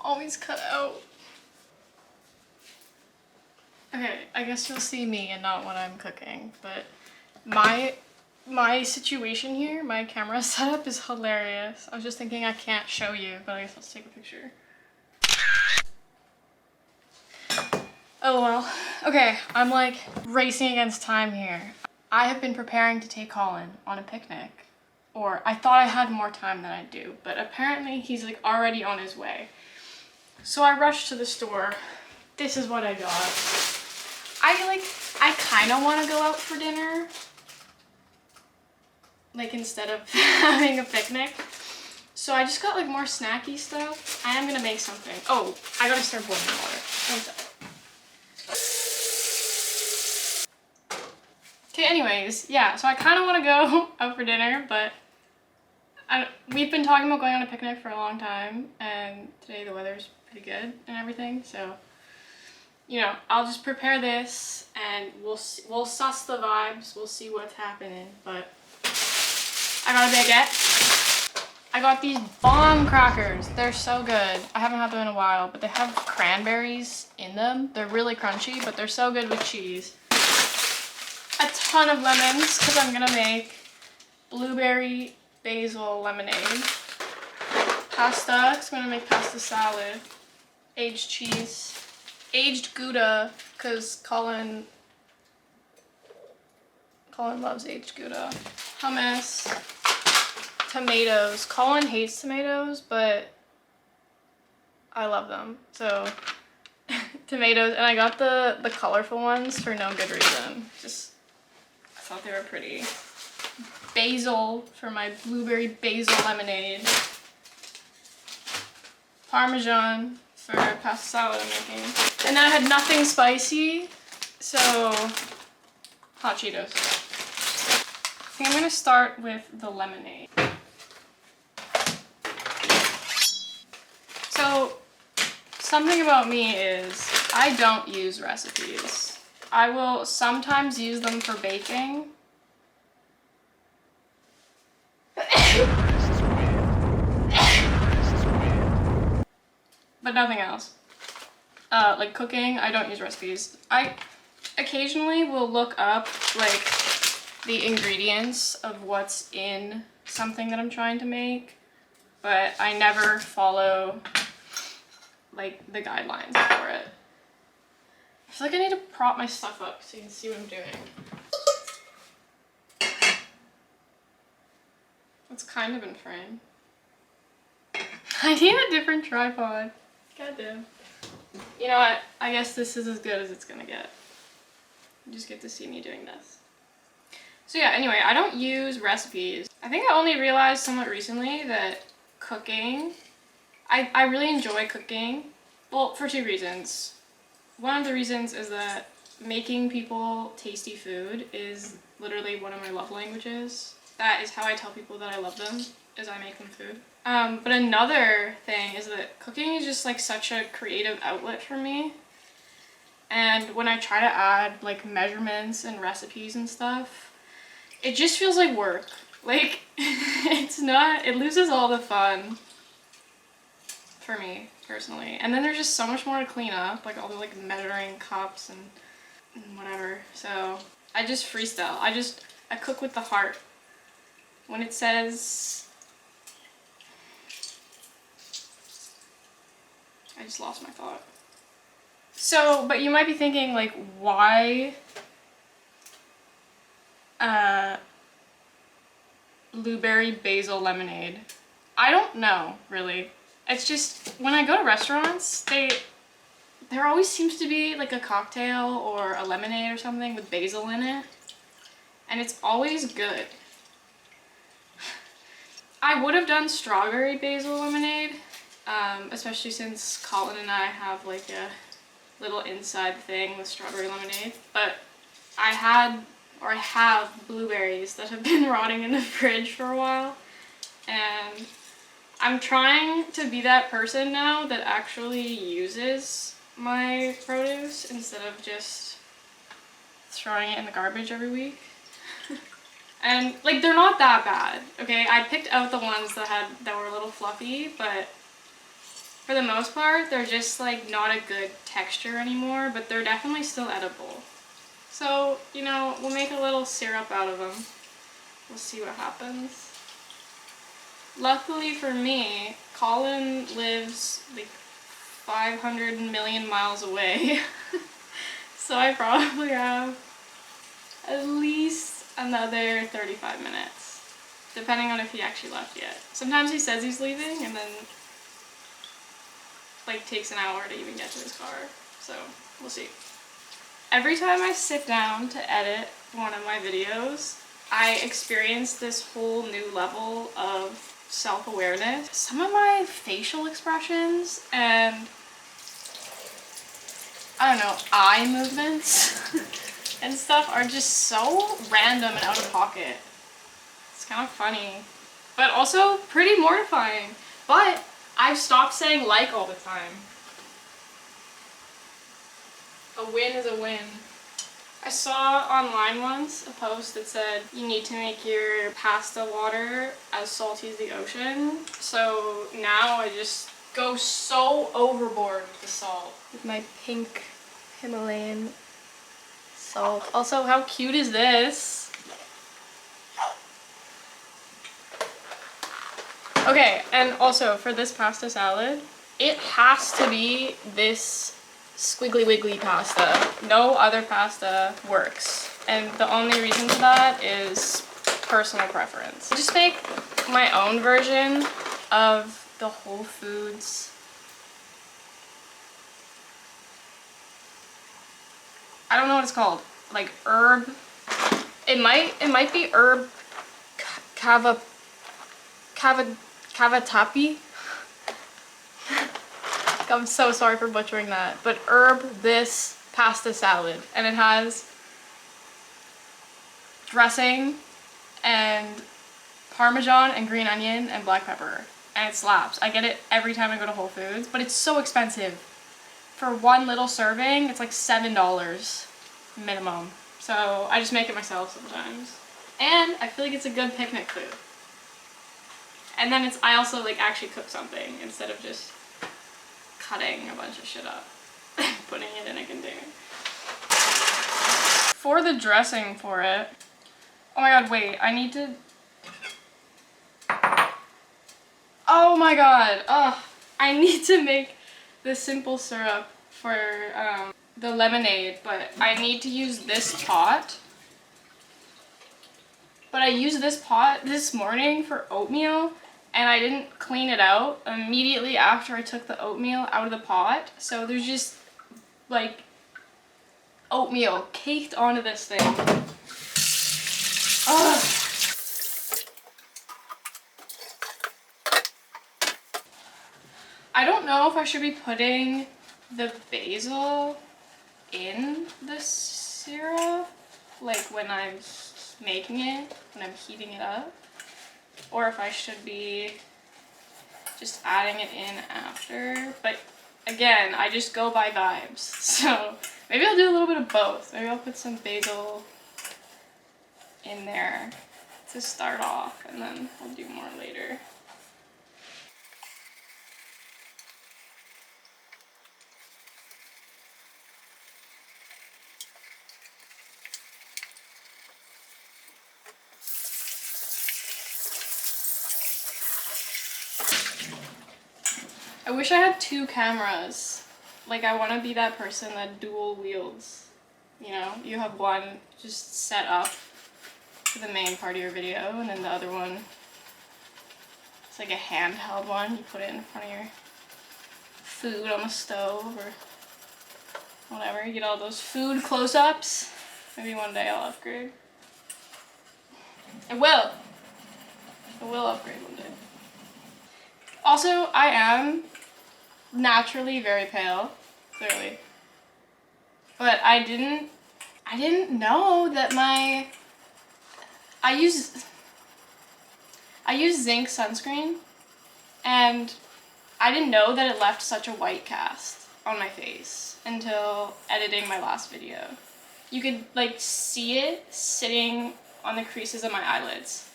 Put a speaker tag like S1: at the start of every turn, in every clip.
S1: always cut out. Okay, I guess you'll see me and not what I'm cooking, but my situation here, my camera setup is hilarious. I was just thinking I can't show you, but I guess let's take a picture. Oh well. Okay, I'm like racing against time here. I have been preparing to take Colin on a picnic. Or I thought I had more time than I do, but apparently he's like already on his way. So I rushed to the store. This is what I got. I kind of want to go out for dinner. Like instead of having a picnic. So I just got like more snacky stuff. I am gonna make something. Oh, I gotta start boiling water. One second. Okay, anyways, yeah, so I kind of want to go out for dinner, but we've been talking about going on a picnic for a long time, and today the weather's pretty good and everything, so, you know, I'll just prepare this, and we'll suss the vibes, we'll see what's happening, but I got a baguette. I got these bomb crackers. They're so good. I haven't had them in a while, but they have cranberries in them. They're really crunchy, but they're so good with cheese. A ton of lemons, because I'm gonna make blueberry basil lemonade. Pasta, because I'm gonna make pasta salad. Aged cheese. Aged Gouda, because Colin loves aged Gouda. Hummus. Tomatoes. Colin hates tomatoes, but I love them. So, tomatoes. And I got the colorful ones for no good reason. Just, I thought they were pretty. Basil for my blueberry basil lemonade. Parmesan for pasta salad I'm making. And then I had nothing spicy, so hot Cheetos. I think I'm gonna start with the lemonade. So something about me is I don't use recipes. I will sometimes use them for baking. But nothing else. Like cooking, I don't use recipes. I occasionally will look up like the ingredients of what's in something that I'm trying to make, but I never follow like the guidelines for it. I feel like I need to prop my stuff up so you can see what I'm doing. It's kind of in frame. I need a different tripod. Goddamn. You know what? I guess this is as good as it's gonna get. You just get to see me doing this. So yeah, anyway, I don't use recipes. I think I only realized somewhat recently that cooking, I really enjoy cooking. Well, for two reasons. One of the reasons is that making people tasty food is literally one of my love languages. That is how I tell people that I love them, is I make them food. But another thing is that cooking is just like such a creative outlet for me. And when I try to add like measurements and recipes and stuff, it just feels like work. Like, it loses all the fun for me personally. And then there's just so much more to clean up, like all the like measuring cups and whatever. So I just freestyle. I cook with the heart. When it says, I just lost my thought. So, but you might be thinking like, why blueberry basil lemonade? I don't know, really. It's just, when I go to restaurants, there always seems to be like a cocktail or a lemonade or something with basil in it. And it's always good. I would have done strawberry basil lemonade, especially since Colin and I have like a little inside thing with strawberry lemonade. But I have blueberries that have been rotting in the fridge for a while. And I'm trying to be that person now that actually uses my produce instead of just throwing it in the garbage every week. And like, they're not that bad, okay? I picked out the ones that were a little fluffy, but For the most part, they're just like not a good texture anymore, but they're definitely still edible. So, you know, we'll make a little syrup out of them. We'll see what happens. Luckily for me, Colin lives like 500 million miles away. So I probably have at least another 35 minutes, depending on if he actually left yet. Sometimes he says he's leaving and then like takes an hour to even get to his car. So we'll see. Every time I sit down to edit one of my videos, I experience this whole new level of self-awareness. Some of my facial expressions and, I don't know, eye movements and stuff are just so random and out of pocket. It's kind of funny, but also pretty mortifying. But I've stopped saying like all the time. A win is a win. I saw online once a post that said you need to make your pasta water as salty as the ocean. So now I just go so overboard with the salt. With my pink Himalayan salt. Also, how cute is this? Okay, and also for this pasta salad, it has to be this squiggly wiggly pasta. No other pasta works. And the only reason for that is personal preference. I just make my own version of the Whole Foods. I don't know what it's called. Like herb. It might be herb cavatappi. I'm so sorry for butchering that, but herb this pasta salad, and it has dressing and Parmesan and green onion and black pepper, and it slaps. I get it every time I go to Whole Foods, but it's so expensive. For one little serving, it's like $7 minimum. So I just make it myself sometimes. And I feel like it's a good picnic food. And then I also like actually cook something instead of just cutting a bunch of shit up and putting it in a container. For the dressing for it, oh my god, wait, I need to, oh my god, I need to make the simple syrup for the lemonade, but I need to use this pot. But I used this pot this morning for oatmeal, and I didn't clean it out immediately after I took the oatmeal out of the pot. So there's just like oatmeal caked onto this thing. Ugh. I don't know if I should be putting the basil in the syrup, like when I'm making it, when I'm heating it up, or if I should be just adding it in after. But again, I just go by vibes, so maybe I'll do a little bit of both. Maybe I'll put some basil in there to start off, and then I'll do more later. I wish I had two cameras. Like, I want to be that person that dual wields. You know, you have one just set up for the main part of your video, and then the other one, it's like a handheld one. You put it in front of your food on the stove or whatever. You get all those food close-ups. Maybe one day I'll upgrade. I will upgrade one day. Also, I am naturally very pale, clearly. But I didn't know that I use zinc sunscreen, and I didn't know that it left such a white cast on my face until editing my last video. You could like see it sitting on the creases of my eyelids.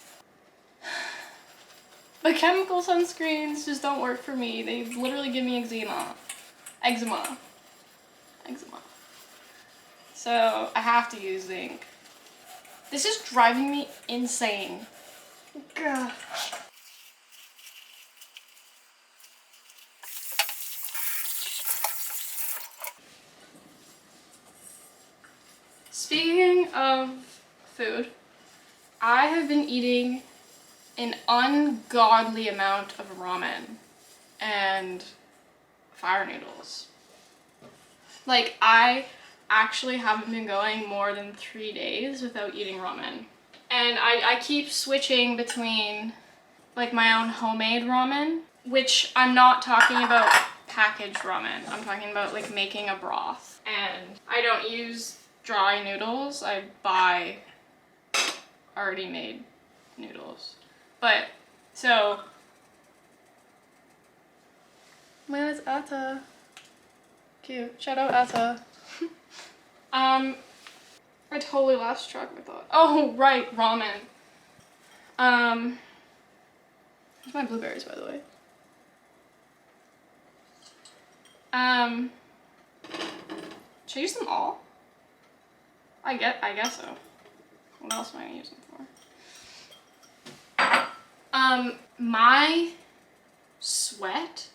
S1: The chemical sunscreens just don't work for me. They literally give me eczema. Eczema. So I have to use zinc. This is driving me insane. Gah. Speaking of food, I have been eating an ungodly amount of ramen and fire noodles. Like, I actually haven't been going more than 3 days without eating ramen. And I keep switching between like my own homemade ramen, which I'm not talking about packaged ramen. I'm talking about like making a broth. And I don't use dry noodles. I buy already made noodles. But, so, my name is Atta. Cute. Shout out Atta. I totally lost track of my thought. Oh, right, ramen. Here's my blueberries, by the way. Should I use them all? I guess so. What else am I gonna use them for? My sweat,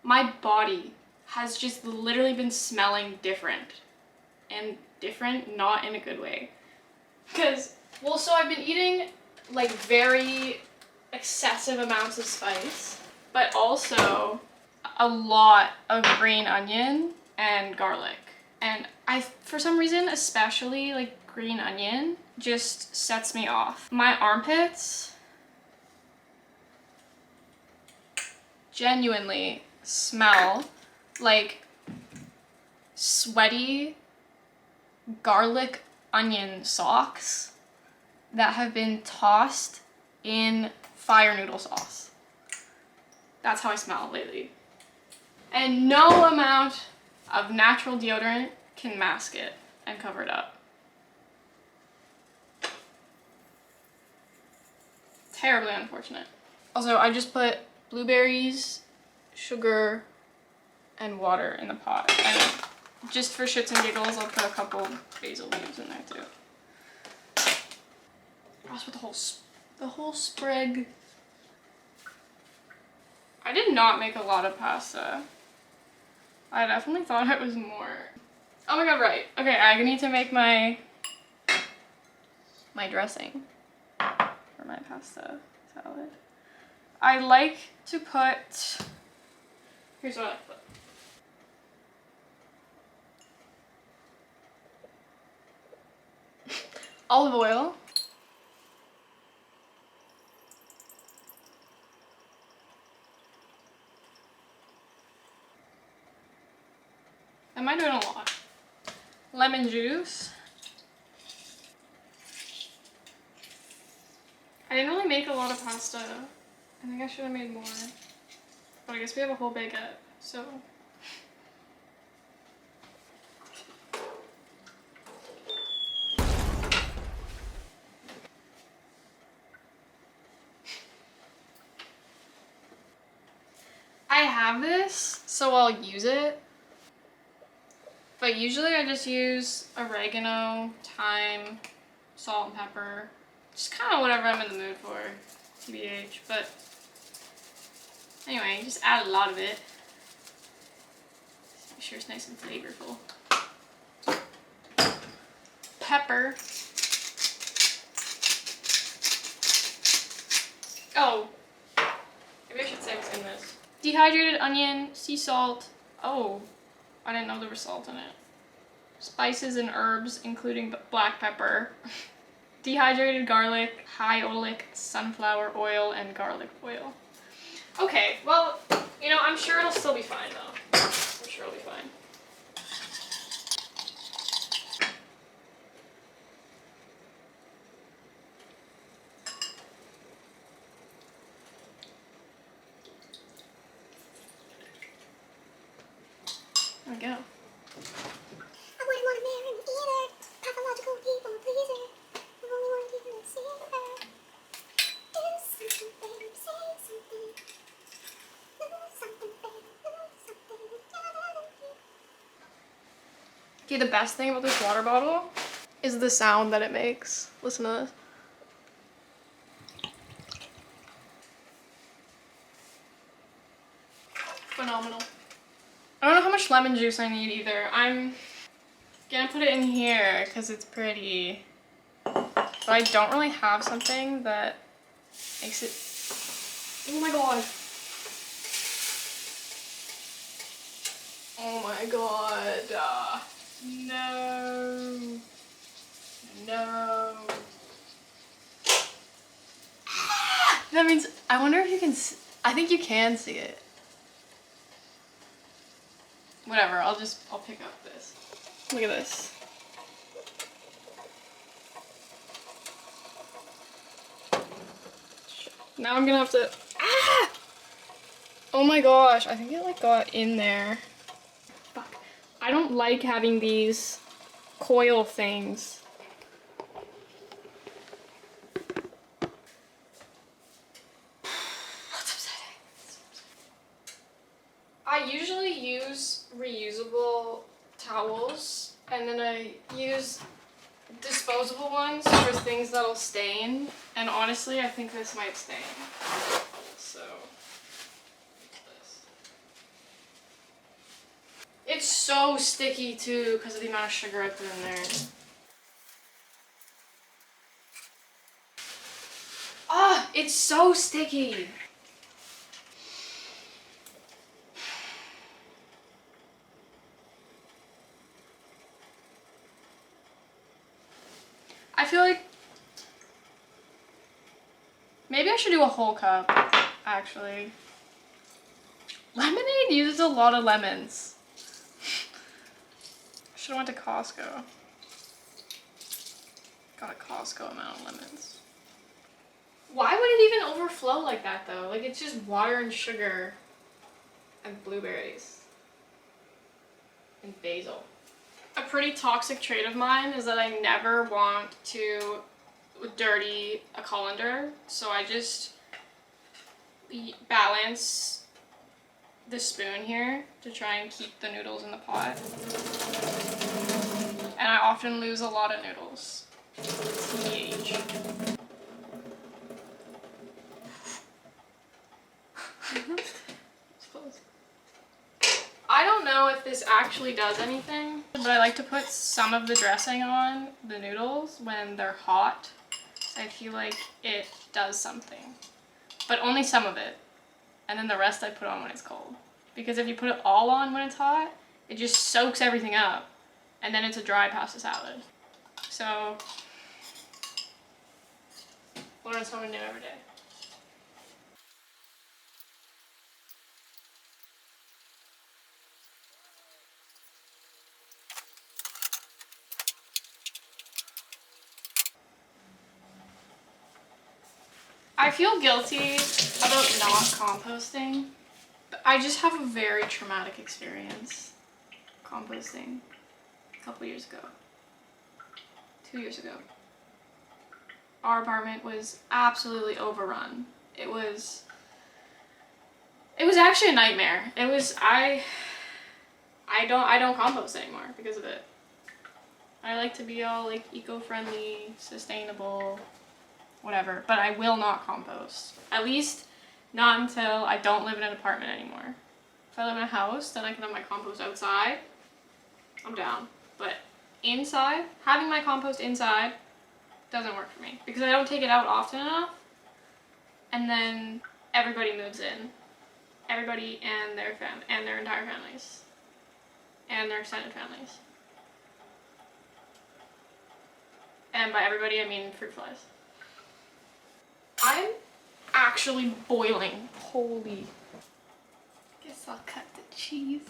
S1: my body has just literally been smelling different. And different, not in a good way. Because, well, so I've been eating like very excessive amounts of spice, but also a lot of green onion and garlic. And for some reason, especially like green onion, just sets me off. My armpits genuinely smell like sweaty garlic onion socks that have been tossed in fire noodle sauce. That's how I smell lately. And no amount of natural deodorant can mask it and cover it up. Terribly unfortunate. Also, I just put blueberries, sugar, and water in the pot. And just for shits and giggles, I'll put a couple basil leaves in there too. I'll put the whole sprig. I did not make a lot of pasta. I definitely thought it was more. Oh my god, right. Okay, I need to make my dressing for my pasta salad. I like to put, here's what I put. Olive oil. Am I doing a lot? Lemon juice. I didn't really make a lot of pasta. I think I should have made more. But I guess we have a whole baguette, so. I have this, so I'll use it. But usually I just use oregano, thyme, salt and pepper. Just kind of whatever I'm in the mood for, TBH. But anyway, just add a lot of it. Make sure it's nice and flavorful. Pepper. Oh, maybe I should say what's in this. Dehydrated onion, sea salt. Oh, I didn't know there was salt in it. Spices and herbs, including black pepper. Dehydrated garlic, high oleic sunflower oil, and garlic oil. Okay, well, you know, I'm sure it'll still be fine though. I'm sure it'll be fine. There we go.
S2: I wouldn't want to marry me either. Pathological people pleaser. I only want to hear you say her. Do something, baby, say something.
S1: Okay, the best thing about this water bottle is the sound that it makes. Listen to this. Phenomenal. I don't know how much lemon juice I need either. I'm gonna put it in here because it's pretty. But I don't really have something that makes it. Oh my god. Oh my god. No. No. That means, I wonder if you can I think you can see it. Whatever, I'll pick up this. Look at this. Now I'm gonna have to, oh my gosh, I think it like got in there. Fuck. I don't like having these coil things. That's upsetting. I usually use reusable towels and then I use disposable ones for things that'll stain, and honestly I think this might stain. So this. It's so sticky too because of the amount of sugar I put in there. Ah, it's so sticky. I feel like maybe I should do a whole cup, actually. Lemonade uses a lot of lemons. I should have went to Costco. Got a Costco amount of lemons. Why would it even overflow like that though? Like it's just water and sugar and blueberries and basil. A pretty toxic trait of mine is that I never want to dirty a colander, so I just balance the spoon here to try and keep the noodles in the pot. And I often lose a lot of noodles. TBH. I don't know if this actually does anything, but I like to put some of the dressing on the noodles when they're hot. So I feel like it does something. But only some of it. And then the rest I put on when it's cold. Because if you put it all on when it's hot, it just soaks everything up. And then it's a dry pasta salad. So, learn something new every day. I feel guilty about not composting, but I just have a very traumatic experience composting a couple years ago. 2 years ago. Our apartment was absolutely overrun. It was actually a nightmare. It was, I don't compost anymore because of it. I like to be all like eco-friendly, sustainable, whatever, but I will not compost. At least not until I don't live in an apartment anymore. If I live in a house, then I can have my compost outside. I'm down. But inside, having my compost inside doesn't work for me because I don't take it out often enough. And then everybody moves in. Everybody and their entire families. And their extended families. And by everybody, I mean fruit flies. I'm actually boiling. Holy. Guess I'll cut the cheese.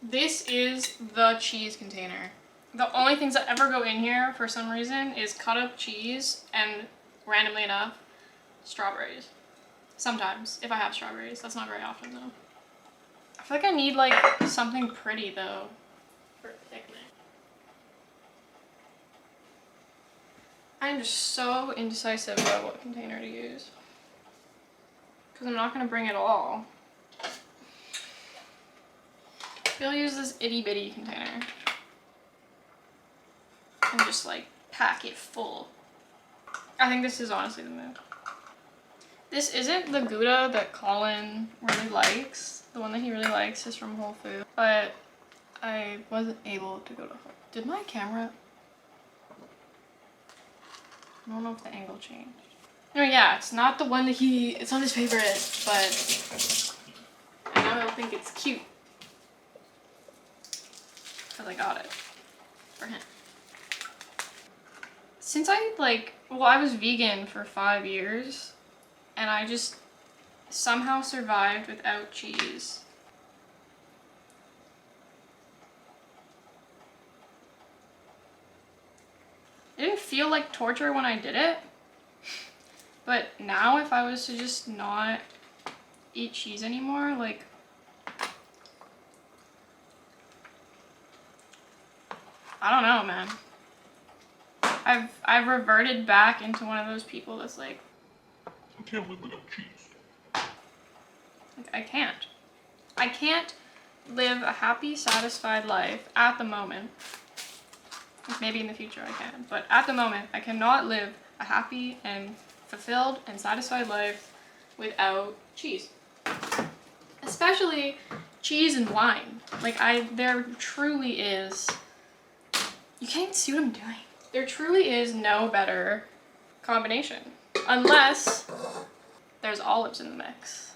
S1: This is the cheese container. The only things that ever go in here for some reason is cut up cheese and, randomly enough, strawberries. Sometimes, if I have strawberries. That's not very often though. I feel like I need like something pretty though for thickening. I'm just so indecisive about what container to use. Because I'm not going to bring it all. We'll use this itty bitty container and just like pack it full. I think this is honestly the move. This isn't the Gouda that Colin really likes. The one that he really likes is from Whole Foods, but I wasn't able to go to Whole. Did my camera? I don't know if the angle changed. No, yeah, it's not the one that it's not his favorite, but I know he'll think it's cute. Because I got it for him. Since I was vegan for 5 years, and I just somehow survived without cheese. It didn't feel like torture when I did it, but now if I was to just not eat cheese anymore, like, I don't know, man. I've reverted back into one of those people that's like, I can't live without cheese. Like, I can't live a happy, satisfied life at the moment. Maybe in the future I can, but at the moment I cannot live a happy and fulfilled and satisfied life without cheese. Especially cheese and wine. Like, there truly is, you can't even see what I'm doing. There truly is no better combination. Unless there's olives in the mix.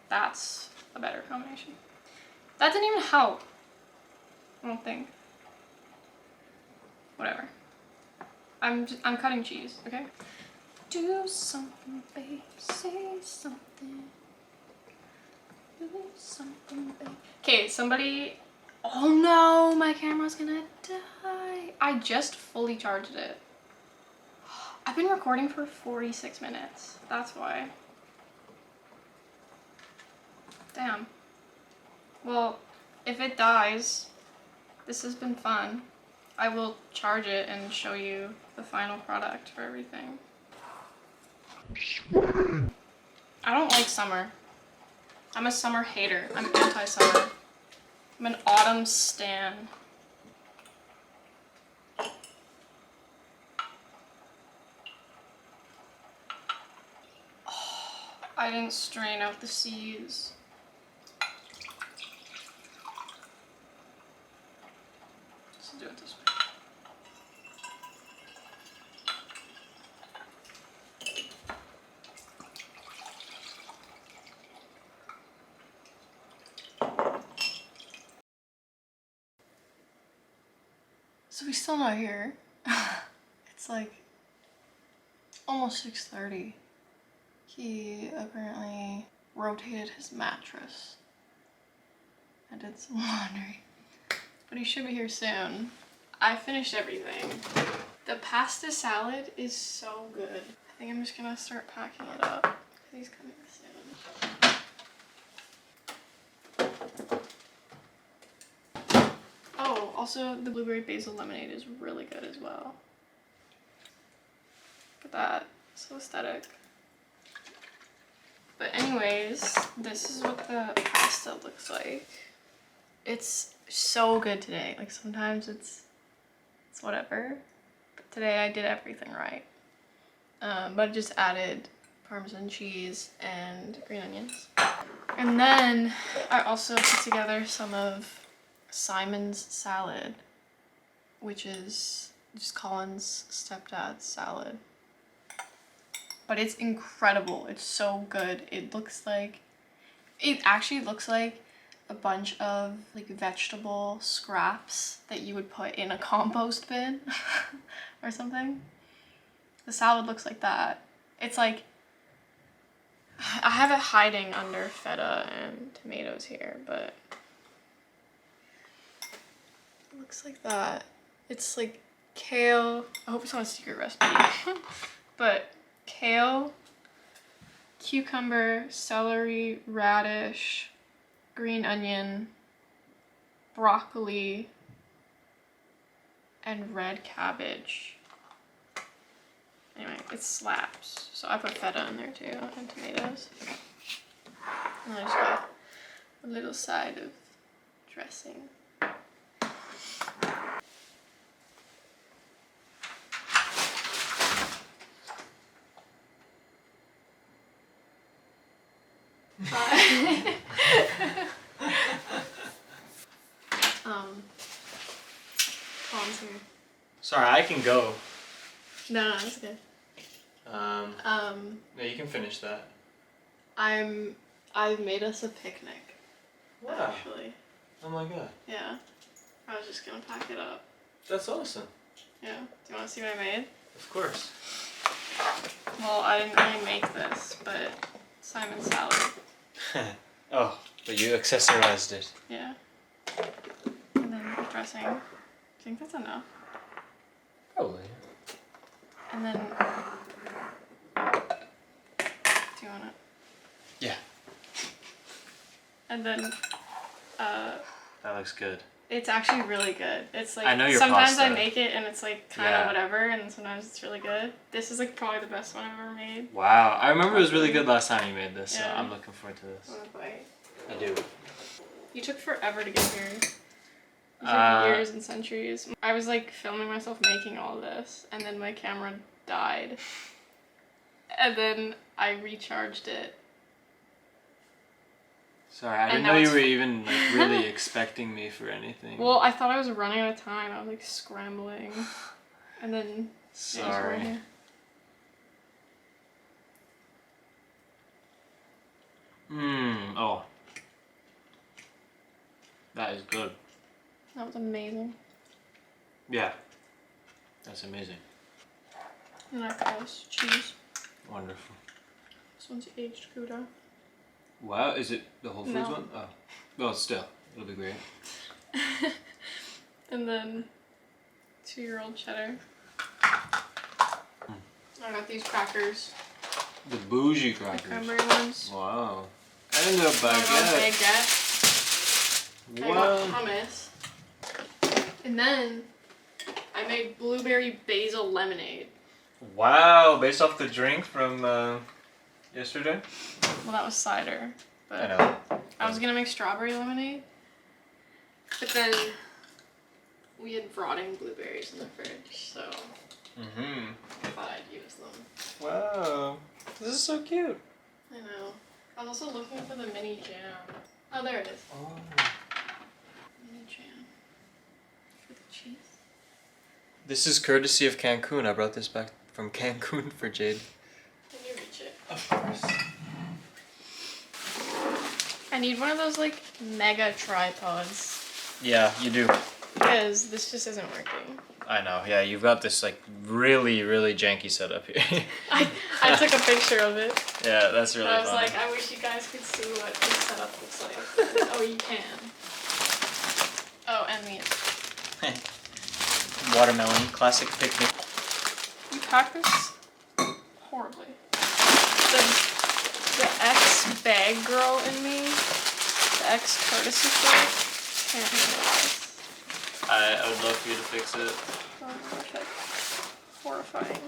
S1: That's a better combination. That didn't even help. I don't think. Whatever. I'm cutting cheese, okay? Do something, babe. Say something. Do something, babe. Okay, somebody. Oh no, my camera's gonna die. I just fully charged it. I've been recording for 46 minutes. That's why. Damn. Well, if it dies, this has been fun. I will charge it and show you the final product for everything. I don't like summer. I'm a summer hater. I'm anti-summer. I'm an autumn stan. Oh, I didn't strain out the seeds. Let's do it this way. So he's still not here. It's like almost 6:30. He apparently rotated his mattress. I did some laundry. But he should be here soon. I finished everything. The pasta salad is so good. I think I'm just gonna start packing it up. He's coming soon. Oh, also the blueberry basil lemonade is really good as well. Look at that, so aesthetic. But anyways, this is what the pasta looks like. It's so good today. Like, sometimes it's whatever. But today I did everything right. But I just added Parmesan cheese and green onions. And then I also put together some of Simon's salad, which is just Colin's stepdad's salad. But it's incredible. It's so good. It actually looks like a bunch of like vegetable scraps that you would put in a compost bin or something. The salad looks like that. It's like, I have it hiding under feta and tomatoes here, but it looks like that. It's like kale. I hope it's not a secret recipe. But kale, cucumber, celery, radish, green onion, broccoli, and red cabbage. Anyway, it slaps. So I put feta in there too, and tomatoes. And I just got a little side of dressing. Tom's here.
S3: Sorry, I can go.
S1: No, it's good.
S3: Yeah, you can finish that.
S1: I've made us a picnic.
S3: Wow.
S1: Actually.
S3: Oh my god.
S1: Yeah. I was just gonna pack it up.
S3: That's awesome.
S1: Yeah. Do you want to see what I made?
S3: Of course.
S1: Well, I didn't really make this, but Simon salad.
S3: Oh, but you accessorized it.
S1: Yeah. And then dressing. Do you think that's enough?
S3: Probably.
S1: And then. Do you want it?
S3: Yeah.
S1: And then.
S3: That looks good.
S1: It's actually really good. It's like
S3: I know your
S1: sometimes I
S3: pasta.
S1: make it and it's like kind of
S3: Yeah.
S1: whatever, and sometimes it's really good. This is like probably the best one I've ever made.
S3: Wow. I remember it was really good last time you made this, so
S1: Yeah.
S3: I'm looking forward to this.
S1: Want a bite?
S3: I do.
S1: You took forever to get here. It took years and centuries. I was like filming myself making all this, and then my camera died. And then I recharged it.
S3: Sorry, I didn't
S1: now
S3: know you
S1: it's-
S3: were even like really expecting me for anything.
S1: Well, I thought I was running out of time. I was like scrambling. And then. yeah, it's right
S3: Sorry.
S1: here.
S3: Oh. That is good.
S1: That was amazing.
S3: Yeah. That's amazing.
S1: And that guy's cheese.
S3: Wonderful.
S1: This one's aged Gouda.
S3: Wow, is it the Whole Foods
S1: No.
S3: one? Oh. Well, still. It'll be great.
S1: And then 2-year-old cheddar. I got these crackers.
S3: The bougie
S1: The
S3: crackers.
S1: cranberry ones.
S3: Wow. And a
S1: I got
S3: baguette.
S1: baguette. I
S3: Wow.
S1: got hummus. And then I made blueberry basil lemonade.
S3: Wow, based off the drink from yesterday?
S1: Well, that was cider. But
S3: I know.
S1: I was gonna make strawberry lemonade. But then we had rotting blueberries in the fridge, so
S3: Mm-hmm.
S1: I thought I'd use them.
S3: Wow. This is so cute.
S1: I know. I was also looking for the mini jam. Oh, there it is.
S3: Oh.
S1: Mini jam. For the cheese.
S3: This is courtesy of Cancun. I brought this back from Cancun for Jade.
S1: Can you reach it?
S3: Of course.
S1: I need one of those like mega tripods
S3: Yeah, you do.
S1: because this just isn't working.
S3: I know. Yeah, you've got this like really, really janky setup here.
S1: I took a picture of it.
S3: Yeah, that's really
S1: I was
S3: funny.
S1: like, I wish you guys could see what this setup looks like. Oh, you can. Oh, and me.
S3: Watermelon, classic picnic.
S1: You packed this horribly. The ex-bag girl in me, the ex-courtesy girl, can't handle this.
S3: I would love for you to fix it.
S1: Oh, perfect. Horrifying.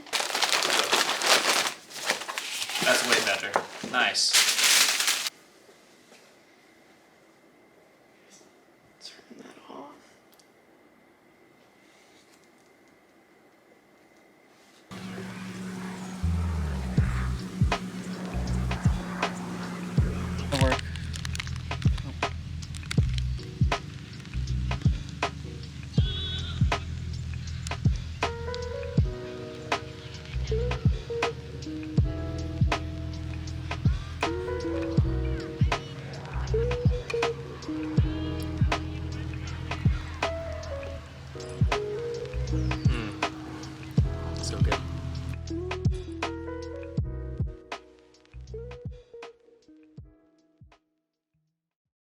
S3: That's way better. Nice.
S1: Turn that off.
S3: Work. So good.